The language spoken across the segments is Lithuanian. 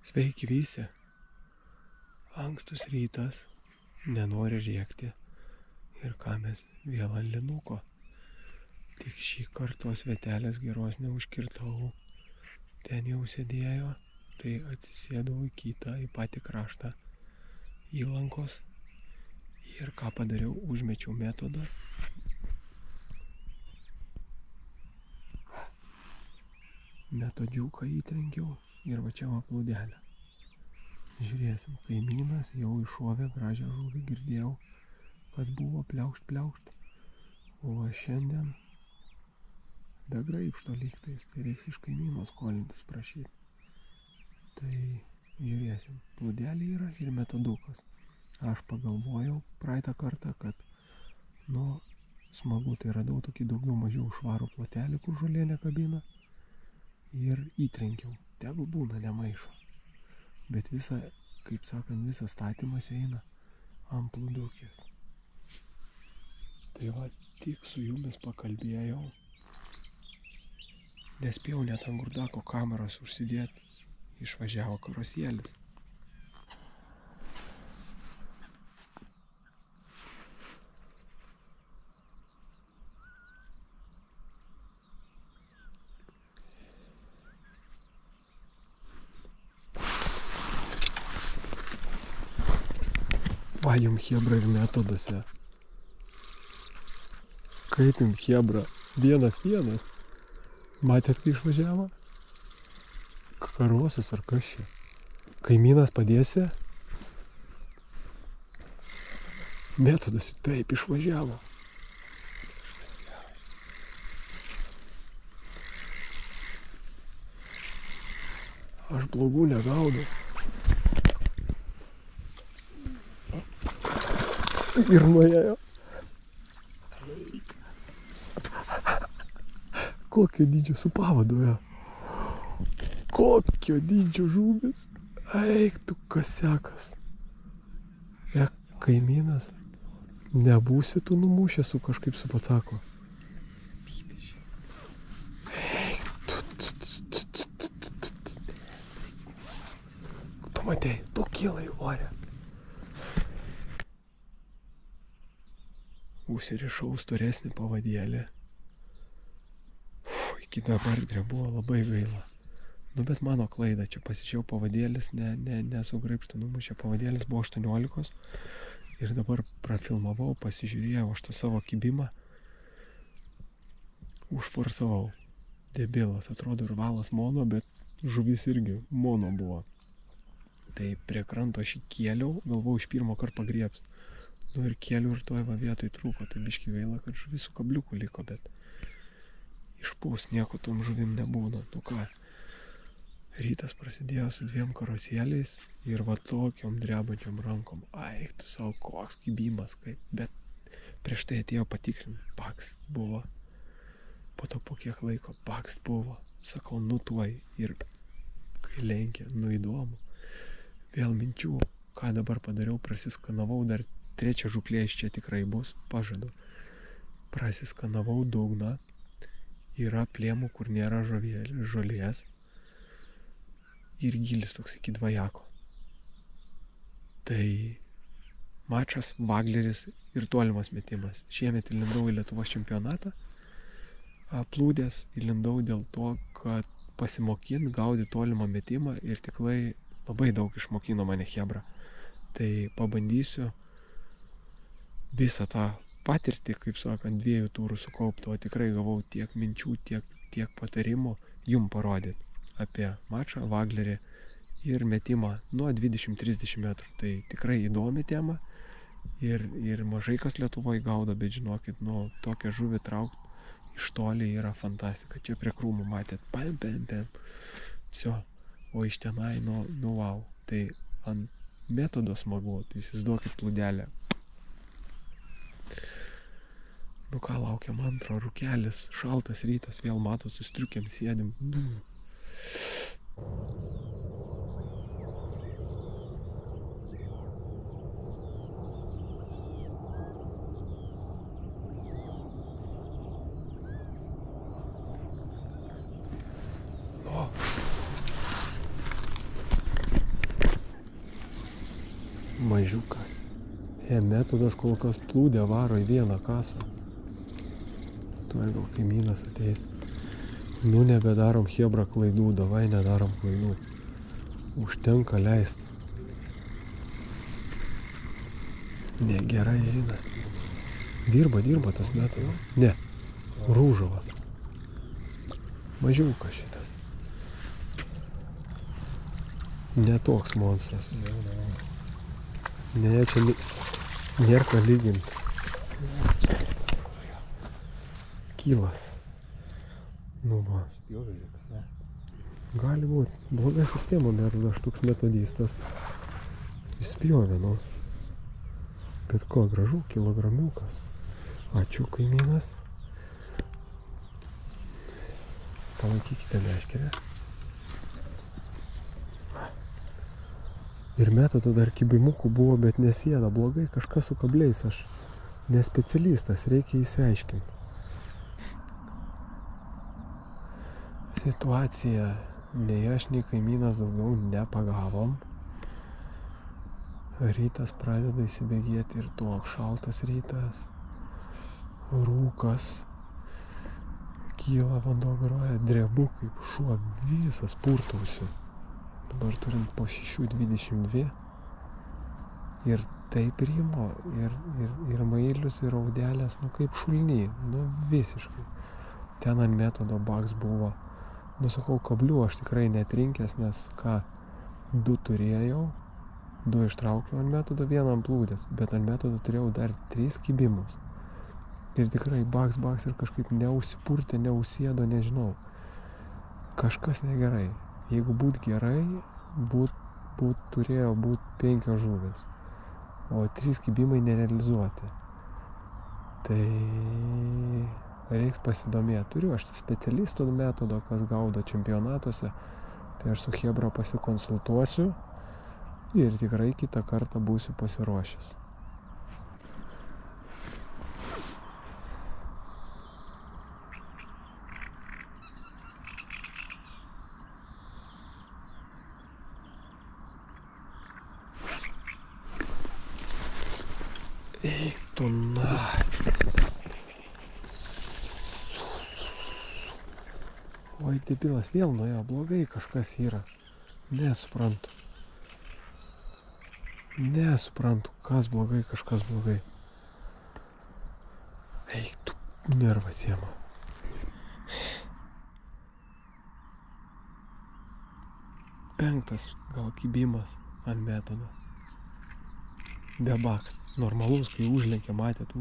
Sveiki visi. Ankstus rytas, nenori rėkti. Ir ką mes vėl ant linuko. Tik šį kartos vietelės geros neužkirtau. Ten jau sėdėjo, tai atsisėdau į kitą, į patį kraštą įlankos. Ir ką padariau, užmečiau metodą. Metodžiuką įtrenkiau ir va čia va plūdelę. Žiūrėsim, kaimynas jau iššovė gražią žuvį, girdėjau, kad buvo pliaukšt. O šiandien be graibšto lygtais, tai reiks iš kaimyno skolintis prašyti. Tai žiūrėsim, plūdelė yra ir metodukas. Aš pagalvojau praeitą kartą, kad smagu, tai radau tokį daugiau mažiau švarų plotelį, kur žolė nekabina. Ir įtrenkiau, tegul būna nemaišo. Bet visas statymas eina ant plūdukės. Tai va, tik su jumis pakalbėjau. Nespėjau net ant gurdako kameros užsidėti. Išvažiavo karosėlis. Va jum chebra ir metodose. Kaip jum chebra? Vienas. Matėt, kai išvažiavo? Karosas ar kas čia? Kaimynas padėsi? Metodas taip išvažiavo. Aš blogų negaudau. Ir nuėjo. Kokio dydžio su pavadoje. Kokio dydžio žuvis. Eik tu kasekas. Kaimynas. Nebūsi tu numušęs su kažkaip su pacako. Eik tu. Tu matei, tu kyla į orę. Užsirišau storesnį pavadėlį. Iki dabar buvo labai gaila. Bet mano klaida, čia pasičiau pavadėlis, nesugraibštų numušė. Pavadėlis buvo 18 ir dabar prafilmavau, pasižiūrėjau aš tą savo kibimą. Užforsavau. Debilas, atrodo ir valas mono, bet žuvis irgi mono buvo. Tai prie kranto aš įkėliau, galvau iš pirmo karto pagriebs. Ir kėliau ir toj va vietoj trūko, tai biški gaila, kad žuvis su kabliuku liko, bet išpūs nieko tom žuvim nebūna. Ką, rytas prasidėjo su 2 karosėliais ir va tokiom drebančiom rankom. Eik tu savo, koks kibimas, bet prieš tai atėjo patikrinti, pakst buvo. Po to po kiek laiko pakst buvo. Sakau, tuoj ir kai lenkė, įdomu. Vėl minčių, ką dabar padariau, prasiskanavau dar. 3 žuklė iš čia tikrai bus, pažadu. Prasiskanavau dugną, yra plėmų, kur nėra žolės ir gilis toks iki 2. Tai mačas, vagleris ir tolimas metimas. Šiemet įlindau į Lietuvos čempionatą, plūdės įlindau dėl to, kad pasimokint, gaudyti tolimą metimą ir tikrai labai daug išmokino mane chebra. Tai pabandysiu visą tą patirtį, kaip sakant, 2 turų sukaupto, tikrai gavau tiek minčių, tiek patarimų jum parodyti apie mačą, vaglerį ir metimą nuo 20-30 metrų. Tai tikrai įdomi tema ir mažai kas Lietuvoje gaudo, bet žinokit, tokią žuvį traukti iš toli yra fantastika. Čia prie krūmų matėt, pam. Visio, o iš tenai, wow. Tai ant metodo smagu, tai įsivaizduokit plūdelę. Ką laukiam antro, rūkelis, šaltas rytas, vėl mato, su striukėm sėdim. mažiukas. Metodas kol kas plūdė varo į vieną kasą. Tuoj gal kaimynas ateis. Nu nebedarom chebra klaidų, davai nedarom klaidų. Užtenka leist. Negerai eina. Dirba tas metodas. Ne, rūžavas. Mažiukas šitas. Ne toks monstras. Ne, čia nėra ką lyginti. Kylas. Nu va. Gali būt. Bloga sistema metodas, toks metodistas. Išspjovė, nu. Bet ko, gražu, kilogramiukas. Ačiū, kaimynas. Palaikykite meškerę. Ir metodo dar kibimukų buvo, bet nesėda blogai, kažkas su kabliais, aš nespecialistas, reikia įsiaiškinti. Situacija, nei aš, nei kaimynas daugiau nepagavom. Rytas pradeda įsibėgėti ir toks šaltas rytas. Rūkas. Kyla vanduo garuoja, drebu kaip šuo, visas purtausi. Dabar turim po 6:22 ir taip rimo, ir mailius, ir audelės, nu kaip šulny, nu visiškai. Ten ant metodo baks buvo. Nu sakau, kablių aš tikrai netrinkęs, nes ką, 2 turėjau, 2 ištraukiau ant metodo, 1 ant plūdės, bet ant metodo turėjau dar 3 kibimus. Ir tikrai baks ir kažkaip neužsipurtė, neusėdo, nežinau. Kažkas negerai. Jeigu būt gerai, turėjo būt 5 žuvės, o 3 kibimai nerealizuoti. Tai reiks pasidomėti. Turiu aš specialistų metodo, kas gaudo čempionatuose, tai aš su chebra pasikonsultuosiu ir tikrai kitą kartą būsiu pasiruošęs. Eik tu na. Oi, debilas, vėl nuėjo blogai, kažkas yra. Nesuprantu. Nesuprantu, kas blogai, kažkas blogai. Eik tu, nervas jėma. Penktas gal kibimas ant metodo. Be baks. Normalus, kai užlenkė, matėt,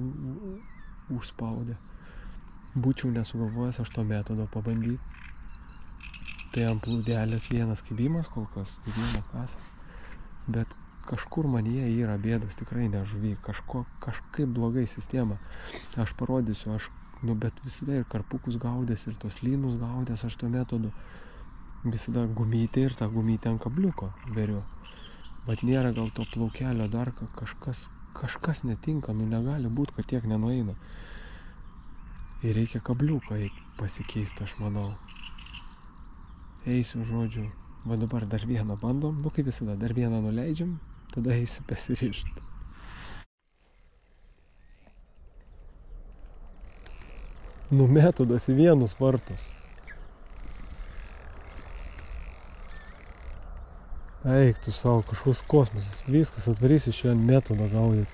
užspaudė. Būčiau nesugalvojęs aš to metodo pabandyti. Tai ant plūdelės 1 kibimas kol kas, 1 kasą. Bet kažkur manyje yra bėdos, tikrai ne žuvy. Kažkaip blogai sistema. Aš parodysiu, bet visada ir karpukus gaudės, ir tos lynus gaudės, aš to metodu visada gumytė ir tą gumytę ant kabliuko veriu. Bet nėra gal to plaukelio dar kažkas netinka, nu negali būti, kad tiek nenueina. Ir reikia kabliuką pasikeisti, aš manau. Eisiu, žodžiu, va dabar dar 1 bandom, nu kaip visada, dar 1 nuleidžiam, tada eisiu pasirišti. Nu metodas į 1 vartus. Eik tu savo, kažkoks kosmosas, viskas atvarysi šiandien metodą gaudyti.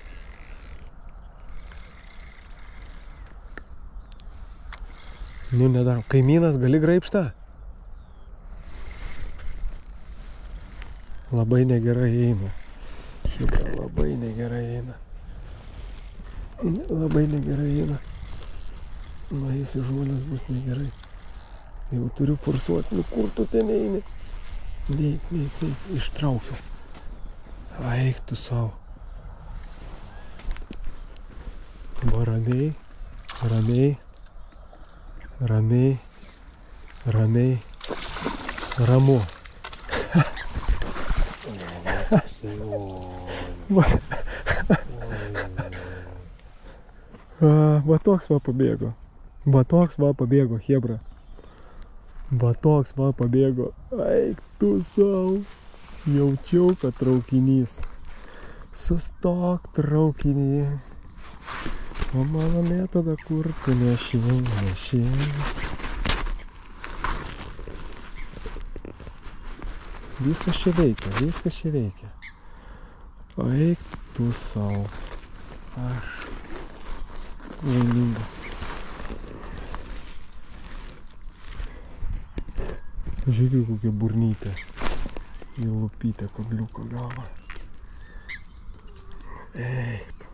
Nu nedarom. Kaimynas, gali graibštą? Labai negerai eina. Chebra labai negerai eina. Labai negerai eina. Nueis į žmonės bus negerai. Jau turiu forsuoti, nu kur tu ten eini? Neik, ištraukiau. Eik tu savo. Va ramiai, ramu. Va toks va pabėgo. Chebra. Va toks va pabėgo. Eik tu savo. Jaučiau, kad traukinys Sustok traukinį. O mano metodą kur tu neši. Viskas čia veikia. O eik tu savo. Aš laiminga. Žiūrėk kokia burnytė. Į lupytę kabliuko gavo. Eik tu.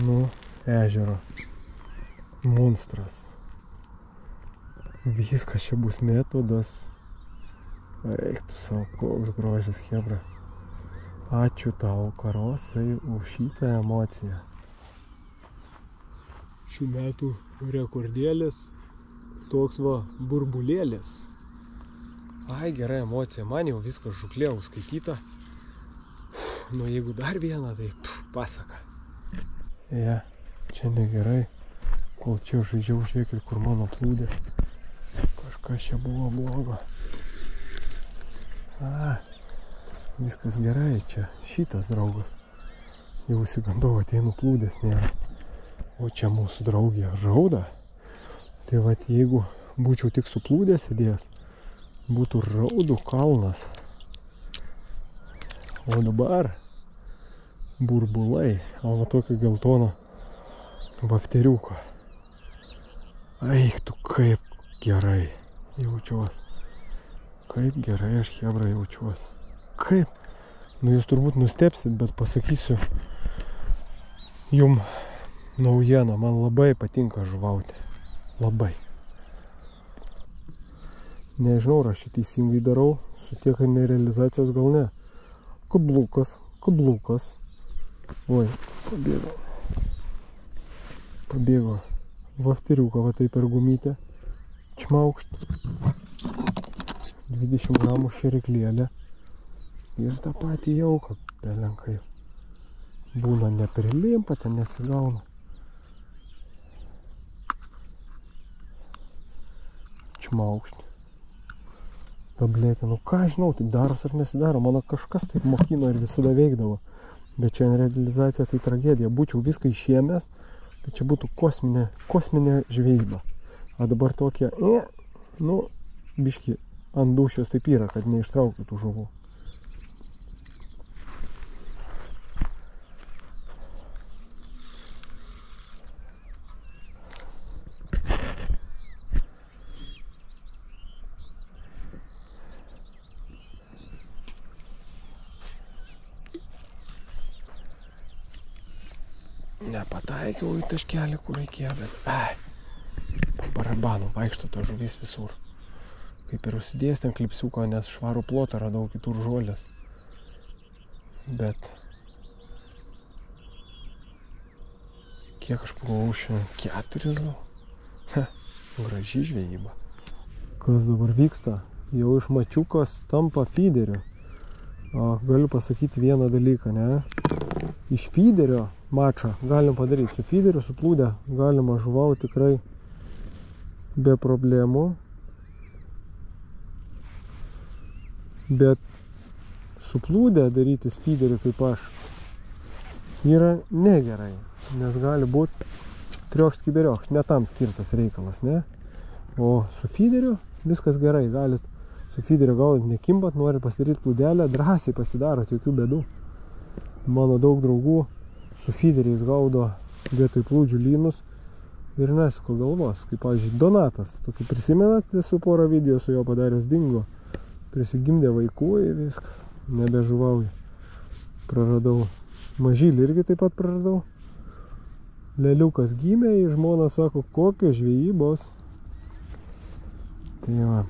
Nu, ežero. Monstras. Viskas čia bus metodas. Eik tu savo, koks grožis, chebra. Ačiū tau, Karosai, už šitą emociją. Šių metų rekordėlis, toks va burbulėlis. Ai, gera emocija, man jau viskas žuklė užskaityta. Nu, jeigu dar vieną, tai pasaka. Čia negerai, kol čia žaidžiau, žiūrėkit, kur mano plūdė. Kažkas čia buvo blogo. Viskas gerai, čia šitas draugas. Jau įsigandau, ateinu plūdės nėra. O čia mūsų draugė rauda. Tai vat jeigu būčiau tik su plūdės sėdėjęs, būtų raudų kalnas. O dabar burbulai, o va tokio geltono vafteriuko. Eik tu, kaip gerai jaučiuos. Kaip gerai aš, chebra, jaučiuos. Kaip? Nu, jūs turbūt nustepsit, bet pasakysiu jum naujieną. Man labai patinka žuvauti. Labai. Nežinau, ar aš teisingai darau. Su tiek nerealizacijos gal ne. Kabliukas. Oi, pabėgo. Vafteriuką, va taip per gumytę. Čmaukšt. 20 gramų šeriklėlė. Ir tą patį jauką pelenkai. Būna neprilimpa, ten nesigauna. Čmaukšt. Tabletė, nu ką žinau, taip daros ar nesidaro. Mano kažkas taip mokino ir visada veikdavo. Bet čia realizacija tai tragedija. Būčiau viską išėmęs, tai čia būtų kosminė žvejyba. O dabar tokie, nu, biški ant dūšios taip yra, kad neištraukiu tų žuvų. Nepataikiau į taškelį, kur reikėjo, bet barabanu vaikšto ta žuvis visur. Kaip ir užsidėjęs ten klipsiuką, nes švarų plotą radau kitur žolės. Bet kiek aš pagalvojau šiandien? 4 gal? Graži žvejyba. Kas dabar vyksta? Jau iš mačiukos tampa fyderiu. Galiu pasakyti vieną dalyką, ne? Iš fyderio mačą galim padaryti. Su fyderiu, su plūdė galima žuvauti tikrai be problemų. Bet su plūdė darytis fyderiu kaip aš yra negerai. Nes gali būti triokšt kiberiokšt, ne tam skirtas reikalas, ne? O su fyderiu viskas gerai. Galit su fyderiu gaudant nekimbat, nori pasidaryti plūdelę, drąsiai pasidarot, jokių bėdų. Mano daug draugų su fyderiais gaudo vietoj plūdžių lynus ir nesuko galvos. Kaip, pavyzdžiui, Donatas. Tokį prisimenat, esu porą video su jo padaręs, dingo. Prisigimdė vaikų ir viskas. Nebežuvauja. Praradau. Mažylį irgi taip pat praradau. Leliukas gimė ir žmona sako, kokios žvejybos. Tai va.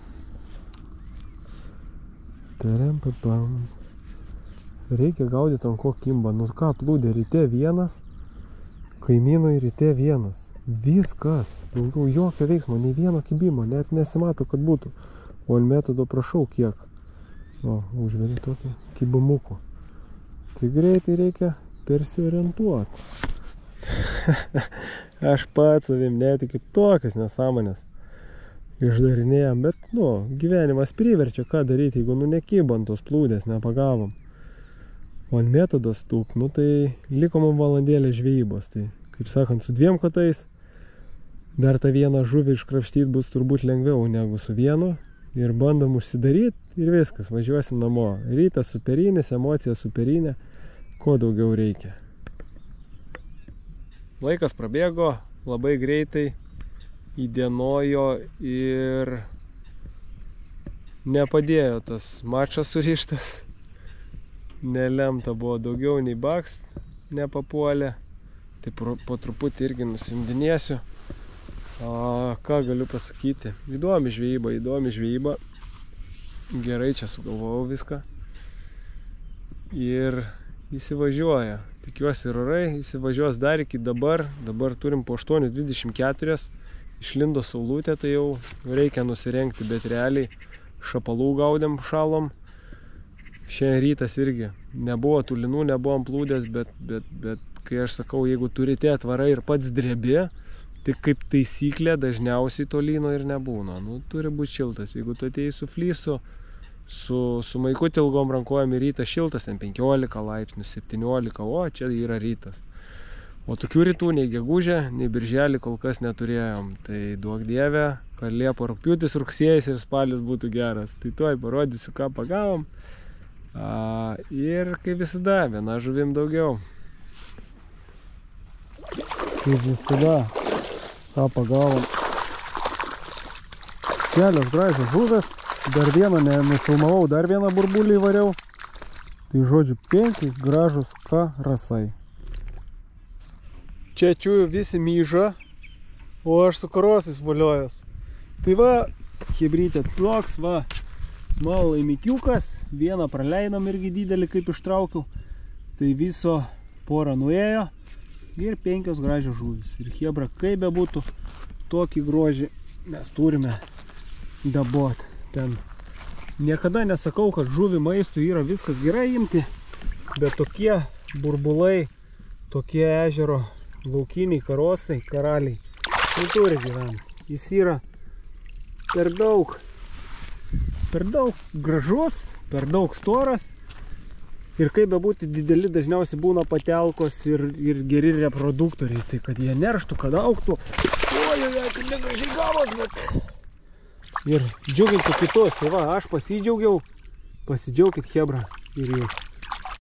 Terempapam. Reikia gaudyti ant ko kimba. Nu ką, plūdė ryte vienas, kaimynui ryte vienas. Viskas. Daugiau jokio veiksmo, nei vieno kibimo. Net nesimato, kad būtų. O ant metodo prašau kiek. O, užveri tokį kibamukų. Tai greitai reikia persiorientuoti. Aš pats savim netikiu tokias nesąmonės. išdarinėjom, bet, gyvenimas priverčia, ką daryti, jeigu, nekybant tos plūdės, nepagavom. O ant metodas tūk, tai liko mums valandėlė žvejybos, tai, kaip sakant, su 2 kotais, dar tą vieną žuvį iškrapštyti bus turbūt lengviau negu su vienu, ir bandom užsidaryti ir viskas, važiuosim namo. Rytas superinis, emocija superinė, ko daugiau reikia. Laikas prabėgo labai greitai, įdienojo ir nepadėjo tas mačas surištas. Nelemta buvo daugiau nei bakst, nepapuolė. Tai po truputį irgi nusimdinėsiu. Ką galiu pasakyti? Įdomi žvejyba. Gerai čia sugalvojau viską. Ir įsivažiuoja. Tikiuosi ir orai įsivažiuos dar iki dabar. Dabar turim po 8:24. Išlindo saulutė, tai jau reikia nusirengti, bet realiai šapalų gaudėm, šalom. Šiandien rytas irgi nebuvo tų linų, nebuvo plūdės, bet kai aš sakau, jeigu turite atvarai ir pats drebė, tai kaip taisyklė dažniausiai to lyno ir nebūna. Turi būti šiltas. Jeigu tu atėjai su flysu, su maikutį ilgom rankojam ir rytas šiltas, ten 15 laipsnių, 17, o čia yra rytas. O tokių rytų nei gegužę, nei birželį kol kas neturėjom. Tai duok dieve, kad liepa, rugpjūtis, rugsėjis ir spalis būtų geras. Tai tuoj parodysiu, ką pagavom. Ir kaip visada, viena žuvim daugiau. Kaip visada, ką pagavom. Kelios gražios žuvės. Dar vieną nufilmavau, dar vieną burbulį įvariau. Tai žodžiu, 5 gražus karasai. Čia čiūju visi myža, o aš su karosais voliojos. Tai va, chebrytė, toks va. Mano laimikiukas, vieną praleidom irgi didelį, kaip ištraukiau. Tai viso porą nuėjo ir 5 gražios žuvys. Ir chebra, kaip bebūtų, tokį grožį mes turime dabot. Ten niekada nesakau, kad žuvį maistų yra viskas gerai imti, bet tokie burbulai, tokie ežero laukiniai karosai, karaliai, tai turi gyventi. Jis yra per daug gražus, per daug storas ir kaip bebūtų dideli dažniausiai būna patelkos ir geri reproduktoriai, tai kad jie nerštų, kad augtų. Ojoj, kaip negražiai gavos, bet ir džiugintų kitus. Tai va, aš pasidžiaugiau, pasidžiaukit chebra ir jūs.